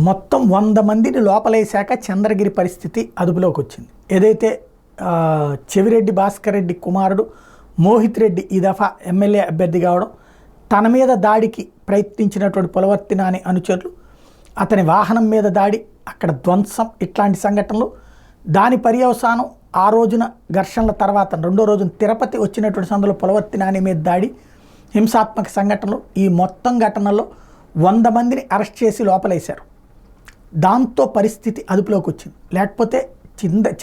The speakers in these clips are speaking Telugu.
మొత్తం 100 మందిని లోపలేశాక చంద్రగిరి పరిస్థితి అదుపులోకి వచ్చింది. ఏదైతే చెవిరెడ్డి భాస్కర్ రెడ్డి కుమారుడు మోహిత్ రెడ్డి ఈ దఫా ఎమ్మెల్యే అభ్యర్థి కావడం, తన మీద దాడికి ప్రయత్నించినటువంటి పులవర్తి నాని అనుచరులు, అతని వాహనం మీద దాడి, అక్కడ ధ్వంసం, ఇట్లాంటి సంఘటనలు, దాని పర్యవసానం ఆ రోజున ఘర్షణల తర్వాత రెండో రోజున తిరుపతి వచ్చినటువంటి సందులో పులవర్తి నాని మీద దాడి, హింసాత్మక సంఘటనలు, ఈ మొత్తం ఘటనలో 100 మందిని అరెస్ట్ చేసి లోపలేశారు. దాంతో పరిస్థితి అదుపులోకి వచ్చింది. లేకపోతే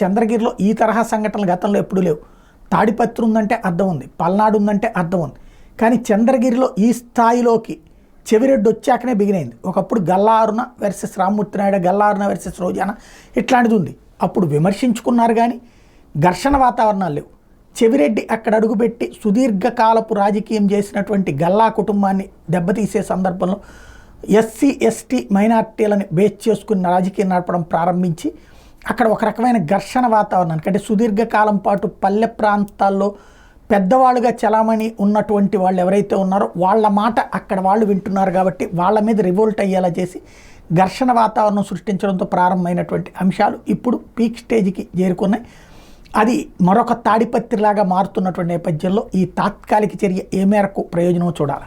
చంద్రగిరిలో ఈ తరహా సంఘటనలు గతంలో ఎప్పుడూ లేవు. తాడిపత్రి ఉందంటే అర్థం ఉంది, పల్నాడు ఉందంటే అర్థం ఉంది. కానీ చంద్రగిరిలో ఈ స్థాయిలోకి చెవిరెడ్డి వచ్చాకనే బిగినైంది. ఒకప్పుడు గల్లారున వర్సెస్ రామ్మూర్తి నాయుడు, గల్లారున వర్సెస్ రోజాన ఇట్లాంటిది ఉంది. అప్పుడు విమర్శించుకున్నారు కానీ ఘర్షణ వాతావరణాలు లేవు. చెవిరెడ్డి అక్కడ అడుగుపెట్టి సుదీర్ఘకాలపు రాజకీయం చేసినటువంటి గల్లా కుటుంబాన్ని దెబ్బతీసే సందర్భంలో ఎస్సీ ఎస్టీ మైనార్టీలను బేస్ చేసుకుని రాజకీయం నడపడం ప్రారంభించి అక్కడ ఒక రకమైన ఘర్షణ వాతావరణానికి, అంటే సుదీర్ఘకాలం పాటు పల్లె ప్రాంతాల్లో పెద్దవాళ్ళుగా చలామణి ఉన్నటువంటి వాళ్ళు ఎవరైతే ఉన్నారో వాళ్ళ మాట అక్కడ వాళ్ళు వింటున్నారు కాబట్టి వాళ్ళ మీద రివోల్ట్ అయ్యేలా చేసి ఘర్షణ వాతావరణం సృష్టించడంతో ప్రారంభమైనటువంటి అంశాలు ఇప్పుడు పీక్ స్టేజ్కి చేరుకున్నాయి. అది మరొక తాడిపత్రిలాగా మారుతున్నటువంటి నేపథ్యంలో ఈ తాత్కాలిక చర్య ఏ మేరకు ప్రయోజనం చూడాలి.